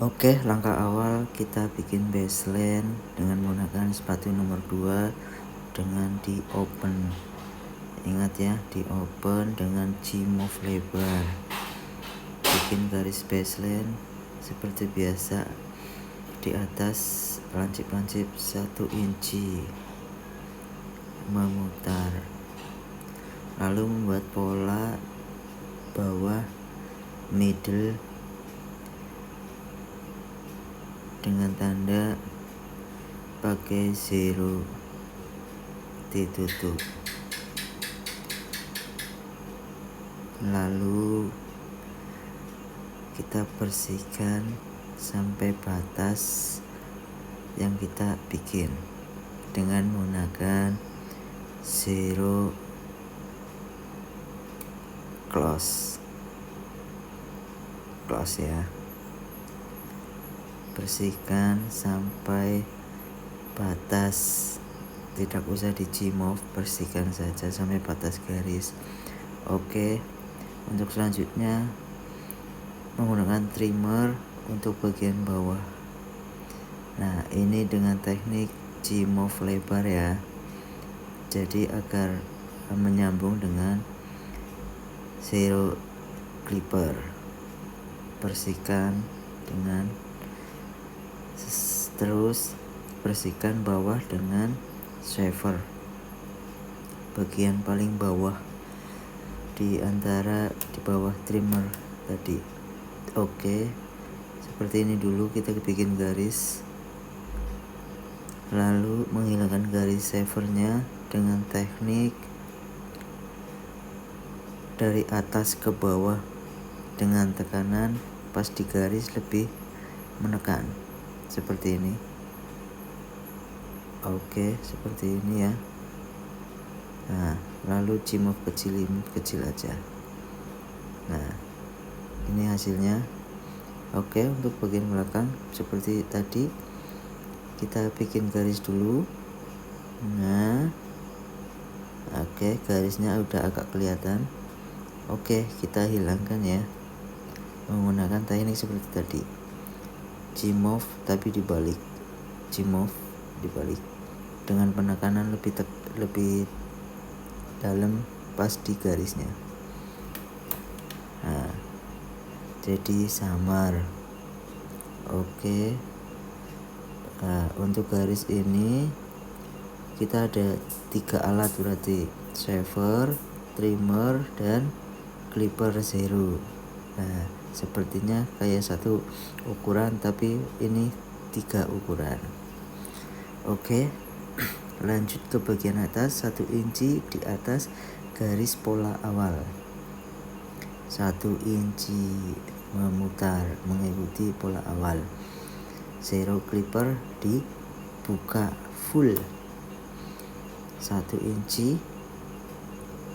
Oke, langkah awal kita bikin baseline dengan menggunakan sepatu nomor 2 dengan di open. Ingat ya, di open dengan G-move lebar. Bikin garis baseline seperti biasa, di atas lancip-lancip 1 inci, memutar, lalu membuat pola bawah middle dengan tanda pakai zero ditutup, lalu kita bersihkan sampai batas yang kita bikin dengan menggunakan zero close ya. Bersihkan sampai batas, tidak usah di G-move, bersihkan saja sampai batas garis. Oke, untuk selanjutnya menggunakan trimmer untuk bagian bawah. Nah, ini dengan teknik G-move lebar ya, jadi agar menyambung dengan zero clipper. Bersihkan dengan terus bersihkan bawah dengan shaver, bagian paling bawah di antara di bawah trimmer tadi. Oke, seperti ini dulu kita bikin garis, lalu menghilangkan garis shavernya dengan teknik dari atas ke bawah dengan tekanan pas di garis lebih menekan seperti ini. Oke, seperti ini ya. Nah, lalu G-move kecil aja. Nah, ini hasilnya. Oke, untuk bagian belakang seperti tadi, kita bikin garis dulu. Nah, oke, garisnya udah agak kelihatan. Oke, kita hilangkan ya menggunakan teknik seperti tadi, G-move tapi dibalik, G-move dibalik dengan penekanan lebih dalam pas di garisnya. Nah, jadi samar. Oke, nah, untuk garis ini kita ada 3 alat berarti, shaver, trimmer, dan clipper zero. Nah, sepertinya kayak satu ukuran tapi ini 3 ukuran. Oke, lanjut ke bagian atas, 1 inci di atas garis pola awal, 1 inci memutar mengikuti pola awal. Zero clipper dibuka full 1 inci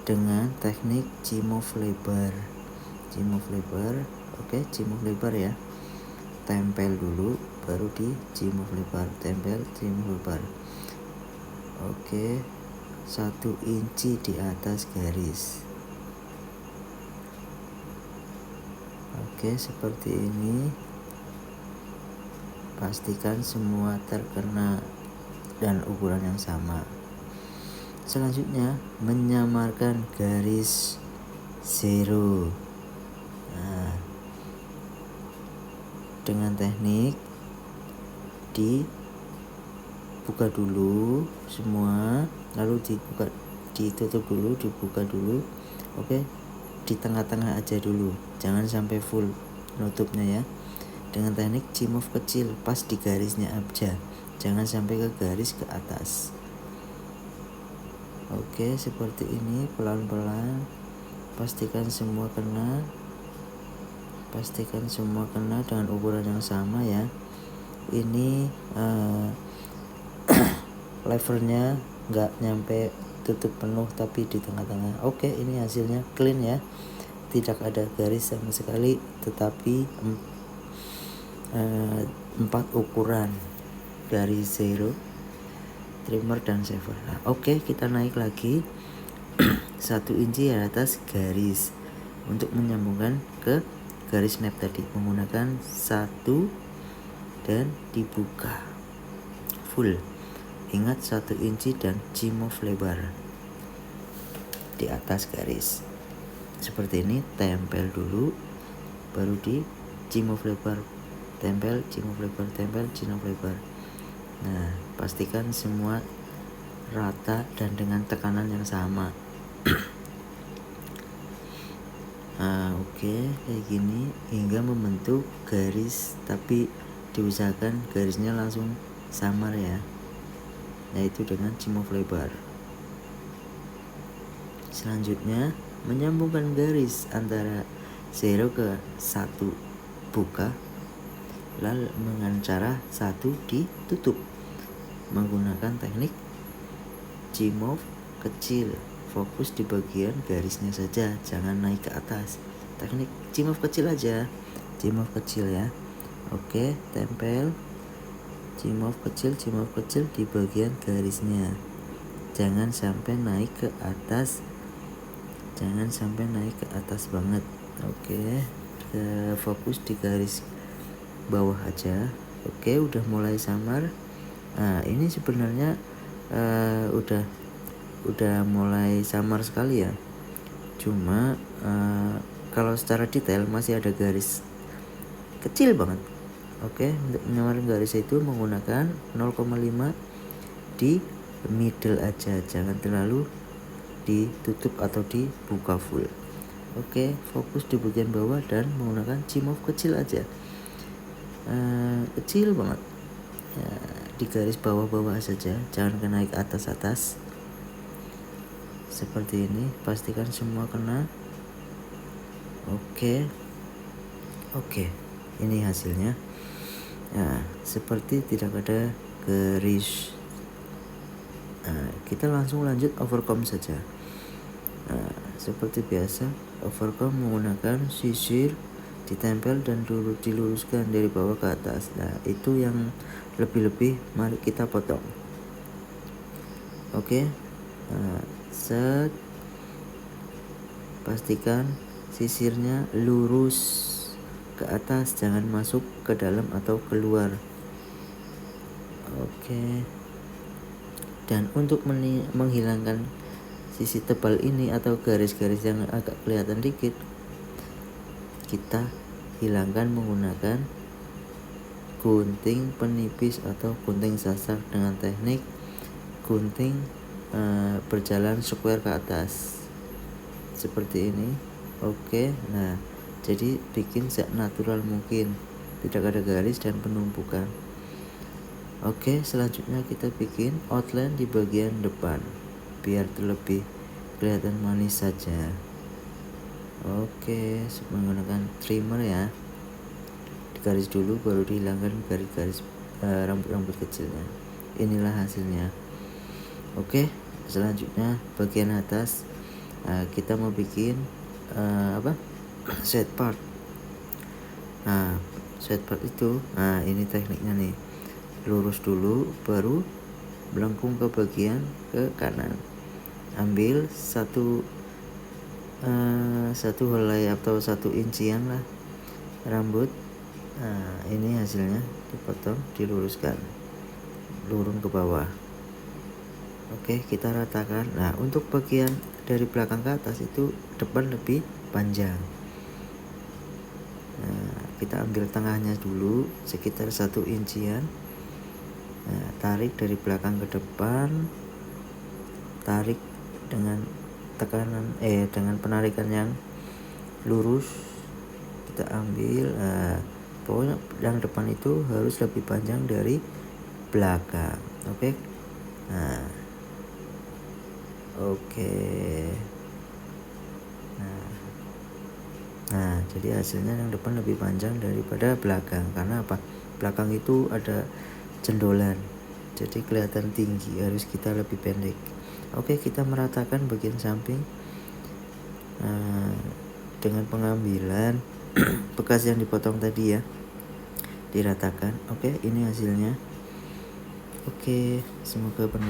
dengan teknik G-move lebar. Oke, G-move lebar ya, tempel dulu baru di G-move lebar, tempel G-move lebar. Oke, 1 inci di atas garis. Oke, seperti ini. Pastikan semua terkena dan ukuran yang sama. Selanjutnya menyamarkan garis zero. Nah, dengan teknik dibuka dulu semua, lalu ditutup dulu, dibuka dulu. Oke, di tengah-tengah aja dulu, jangan sampai full nutupnya ya. Dengan teknik G-move kecil pas di garisnya aja, jangan sampai ke garis ke atas. Oke, seperti ini, pelan-pelan pastikan semua kena dengan ukuran yang sama ya. Ini levelnya nggak nyampe tutup penuh tapi di tengah-tengah. Oke, ini hasilnya clean ya, tidak ada garis sama sekali, tetapi 4 ukuran dari zero, trimmer, dan shaver. Nah, oke, kita naik lagi 1 inci di atas garis untuk menyambungkan ke garis snap tadi menggunakan 1 dan dibuka full. Ingat 1 inci dan cimov lebar di atas garis. Seperti ini, tempel dulu, baru di cimov lebar, tempel, cimov lebar, tempel, cimov lebar. Nah, pastikan semua rata dan dengan tekanan yang sama. Oke, kayak gini hingga membentuk garis, tapi diusahakan garisnya langsung samar ya, yaitu dengan cimov lebar. Selanjutnya, menyambungkan garis antara 0 ke 1 buka, lalu dengan cara 1 ditutup menggunakan teknik cimov kecil. Fokus di bagian garisnya saja, jangan naik ke atas. Teknik cimov kecil aja, cimov kecil ya. Oke, tempel cimov kecil di bagian garisnya. Jangan sampai naik ke atas, banget. Oke, fokus di garis bawah aja. Oke, udah mulai samar. Nah, ini sebenarnya udah mulai samar sekali ya. Cuma kalau secara detail masih ada garis kecil banget. Oke, untuk menyamarkan garis itu menggunakan 0,5 di middle aja, jangan terlalu ditutup atau dibuka full. Oke, fokus di bagian bawah dan menggunakan cimov kecil aja, kecil banget ya, di garis bawah-bawah saja, jangan ke naik atas-atas. Seperti ini, pastikan semua kena. Oke, ini hasilnya. Nah, seperti tidak ada garis. Kita langsung lanjut overcome saja. Seperti biasa, overcome menggunakan sisir, ditempel dan diluruskan dari bawah ke atas. Nah, itu yang lebih-lebih, mari kita potong. Oke, set, pastikan sisirnya lurus ke atas, jangan masuk ke dalam atau keluar. Oke, dan untuk menghilangkan sisi tebal ini atau garis-garis yang agak kelihatan dikit, kita hilangkan menggunakan gunting penipis atau gunting sasar dengan teknik gunting berjalan square ke atas seperti ini. Oke, nah jadi bikin natural mungkin, tidak ada garis dan penumpukan. Oke, selanjutnya kita bikin outline di bagian depan biar terlebih kelihatan manis saja. Oke, menggunakan trimmer ya, digaris dulu baru dihilangkan garis-garis rambut-rambut kecilnya. Inilah hasilnya. Oke, selanjutnya bagian atas kita mau bikin side part. Nah, side part itu, ini tekniknya nih, lurus dulu baru melengkung ke bagian ke kanan. Ambil satu helai atau 1 incian lah rambut. Ini hasilnya, dipotong, diluruskan, lurus ke bawah. Oke, kita ratakan. Nah, untuk bagian dari belakang ke atas itu depan lebih panjang. Kita ambil tengahnya dulu sekitar 1 incian. Tarik dari belakang ke depan, tarik dengan tekanan dengan penarikan yang lurus. Kita ambil, pokoknya yang depan itu harus lebih panjang dari belakang. Oke. Nah, jadi hasilnya yang depan lebih panjang daripada belakang. Karena apa? Belakang itu ada cendolan, jadi kelihatan tinggi, harus kita lebih pendek. Oke, kita meratakan bagian samping dengan pengambilan bekas yang dipotong tadi ya, diratakan. Oke, ini hasilnya. Oke, semoga bermanfaat.